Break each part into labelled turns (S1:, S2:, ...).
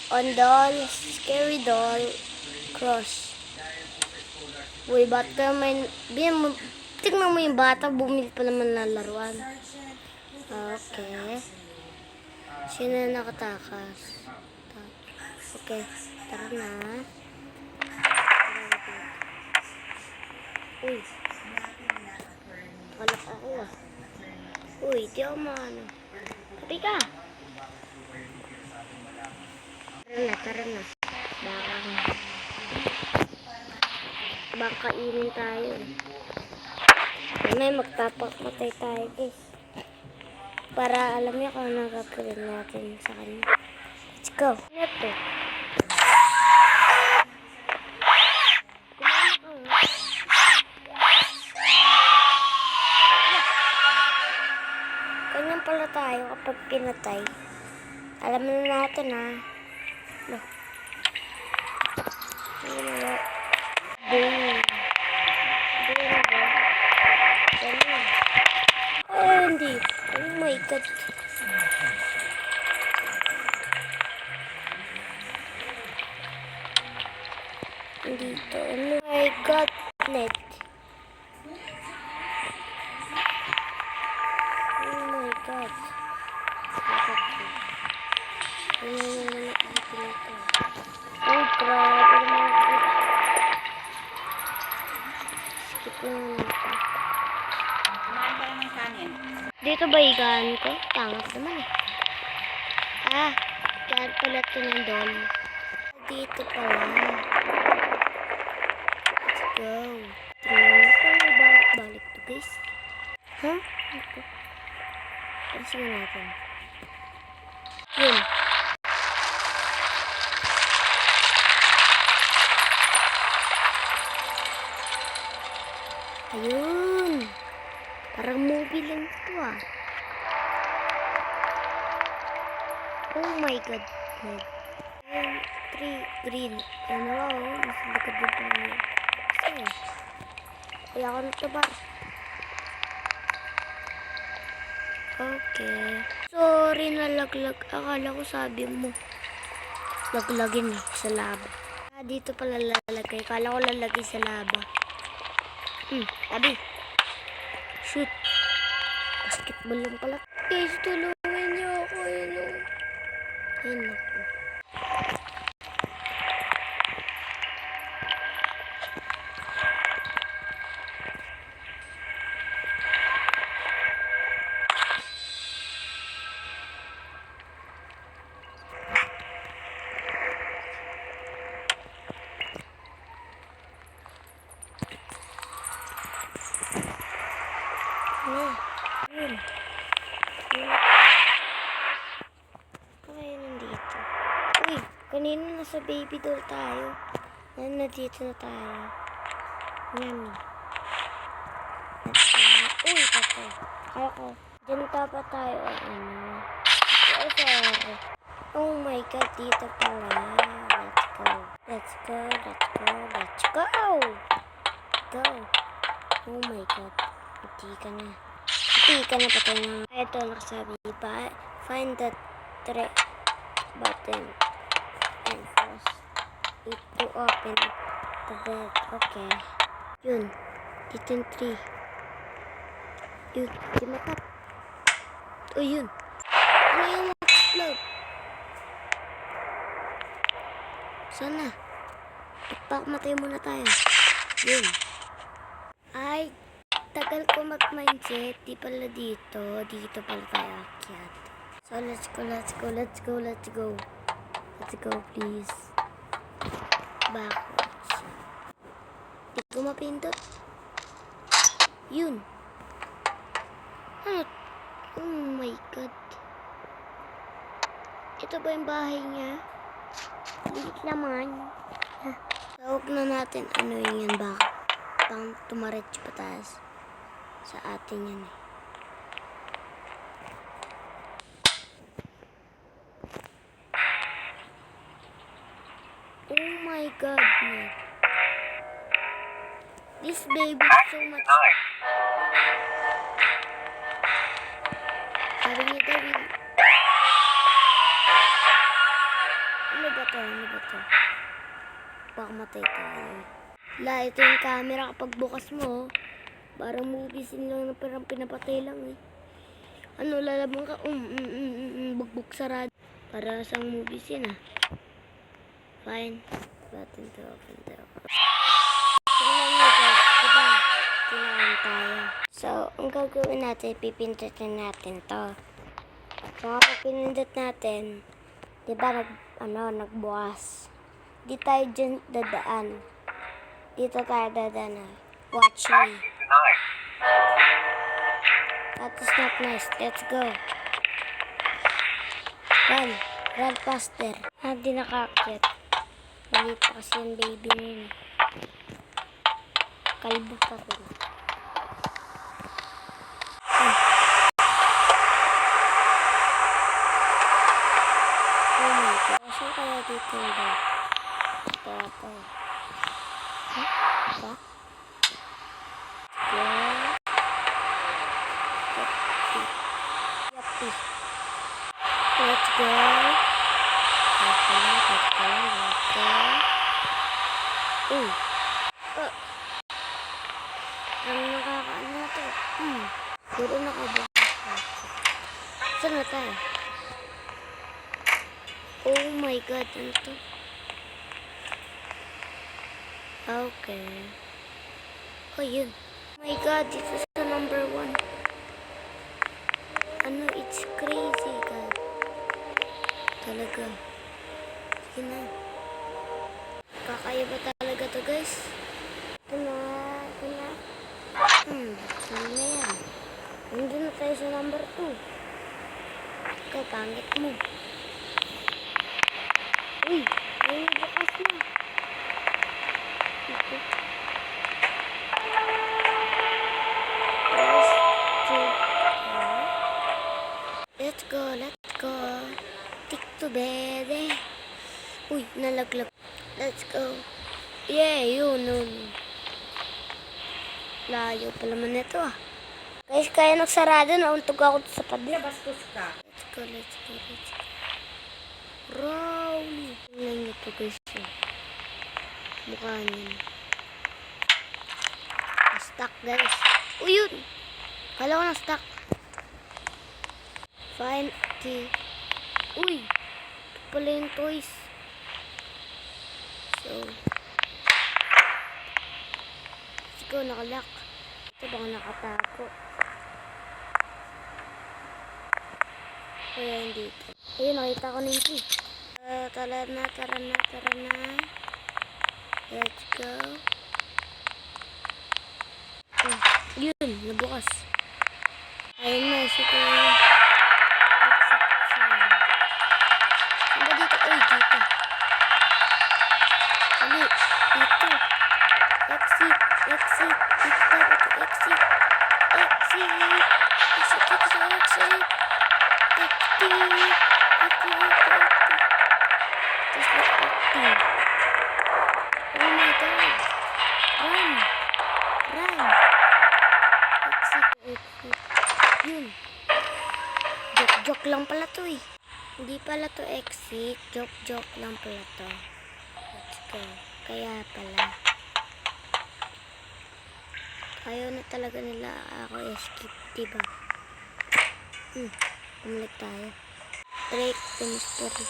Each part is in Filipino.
S1: On doll, scary doll, cross. Uy, bata may... Tignan mo yung bata, bumili pa naman ng laruan. Okay. Sino na nakatakas? Okay, tara na. Uy. Kalak ako ah. Uy, di ako maano. Tabi ka. Tara na. Baka kainin tayo. May magpapakmatay tayo guys. Para alam niya kung ano gagawin natin sa kanya. Let's go. Ano to? Ganyan pala tayo kapag pinatay. Alam na natin ha. No. Boom. Hindi. Oh my God. Dito. Oh my God. Net. Oh my God. Oh, grabe naman. Skip na natin.
S2: Kumain ka lang ng kanin.
S1: Dito ba higaan ko? Pangat naman eh. Ah, kaya pala ito ng doll. Dito pala. Let's go. Tingnan mo pa may balik to guys. Huh? Ito. Alisin na natin. Yun. Ayun. Parang movie lang ito ah. Oh my God. 3 green. Ano ba oh? Mas likod din pa niya. Kasi. Kaya ako nito ba? Okay. Sorry nalaglag. Akala ko sabi mo. Laglagin eh. Sa laba. Ah, dito pala lalagay. Akala ko lalagay sa laba. Tabi. Shoot. Basketball lang pala. Guys, tulungan niyo ako. Ayun ako. Yun. Okay, nandito. Uy, kanina nasa baby doll tayo. Nandito na tayo. Yummy. Uy, patay. Kaya ko, dyan pa tayo. Oh my God, dito pala. Let's go. Go. Oh my God. Hindi ka na. Patay na. Ito nakasabi pa. Find the button and press it to open the bed. Okay. Yun. Dito yung 3. Yun. Di matap. O yun. Ano yung explode? Sana. Ipakmatay muna tayo. Yun. Ay, tagal ko mag-mindset. Di pala dito. Dito pala tayo akyat. So, let's go. Let's go, please. Backwards. Di ko mapindot. Yun. Ano? Oh my God. Ito ba yung bahay niya? Liit naman. Tawag na natin ano yun ba? Pang tumaretso pataas. Sa atin yan eh. Oh my God, man. This baby is so much. Sabi niya daw, ano Ano ba to? Ano ba to? Baka matay tayo. Ito yung camera kapag bukas mo. Parang movie scene lang na parang pinapatay lang eh. Ano, lalabang ka? Bugbog sarado. Para sa movie scene ah. Fine. Open to. Tingnan mo guys. Diba? Kailangan tayo. So, ang gagawin natin, pipindutin natin to. So, kapag pinindot natin, diba nagbukas. Di tayo dyan dadaan. Dito tayo dadaan. Watch me. That is not nice. Let's go. Run. Run faster. Hindi nakakit. Maliit pa kasi yung baby na yun. Kalbo pa rin. Oh my God. Saan kaya dito ba? Ito. Ito? Let's go. Let's go. Ano nakakaano na to? Puro nakabukas. Saan na tayo? Oh my God, ano to? Okay. Oh, yun. Oh my God, this is the number 1. Ano, it's crazy, God. Talaga. Sige na. Kakaya ba talaga to, guys? Ito na. Saan na yan? Nandun na tayo sa number 2. Ikaw, pangit mo. Uy, ay bukas na. Let's go. Tick to bed. Uy, nalaglag. Let's go. Yeah, yun. Layo pa naman ito ah. Guys, kaya nagsarado. Nauntog ako sa pader.
S2: Bastos ka.
S1: Let's go. Rowley. Tingnan nyo to guys. Mukha niya. Na-stuck guys. Uy, yun. Kala ko na-stuck. Fine. Okay. Uy. Ito pala yung toys. So. Let's go. Nakalock. Ito baka nakatago. Kaya hindi ito. Ayun, nakita ko na yung key. Tara na. Let's go. Yun, nabukas. Ayun na, si Kuya. Saan ba dito? Ay, dito. Ali, dito. Exit. Dito dapat exit. Just like acting. Oh my God. Run. Exit. Yun. Joke lang pala to eh. Hindi pala to exit. Joke lang pala to. Let's go. Kaya pala. Ayaw na talaga nila ako escape, diba? Bumalik tayo. Break the mystery.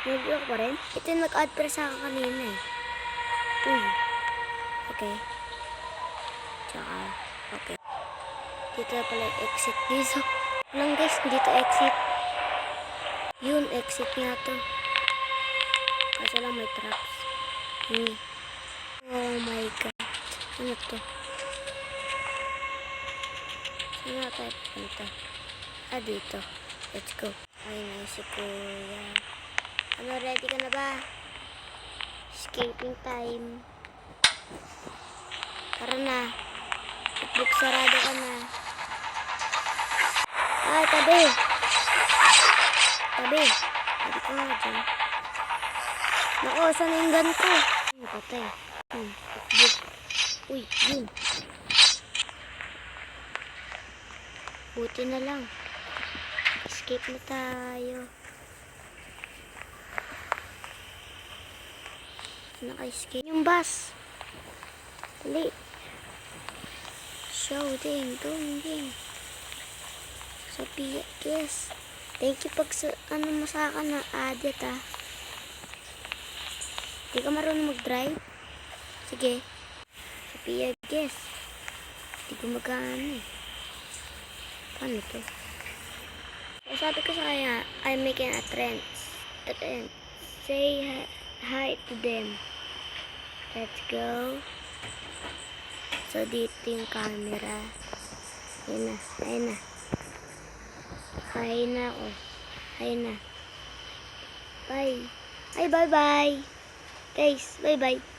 S1: Nag-block pa rin? Ito yung nag-add pa sa akin kanina eh. Okay. Tsaka, okay. Dito na pala exit. Dito lang guys, dito exit. Yun, exit nga to. Kaso lang may traps. Oh my God. Ano to? Saan na tayo punta? Dito. Let's go. Ay, na si Kuya. Ano, ready ka na ba? Escaping time. Tara na. Sarado ka na. Tabi. Tabi ka nga dyan. Naku, saan yung gun ko? Patay. Uy, yun. Buti na lang. Escape na tayo. Naka-escape. Yung bus. Dali. Show, ding, dong, ding. Sophia, yes. Thank you pag sa, mo sa akin na added ah. Di ka marunong mag-drive? Sige. Sophia, yes. Di ko magkano eh. Paano to? So, sabi ko sa kanya, I'm making a trend. Say hi to them. Let's go. So, dito yung camera. Ayun na, ayun na. Hi na ako. Hi na. Bye. Ay, bye-bye. Guys, bye-bye.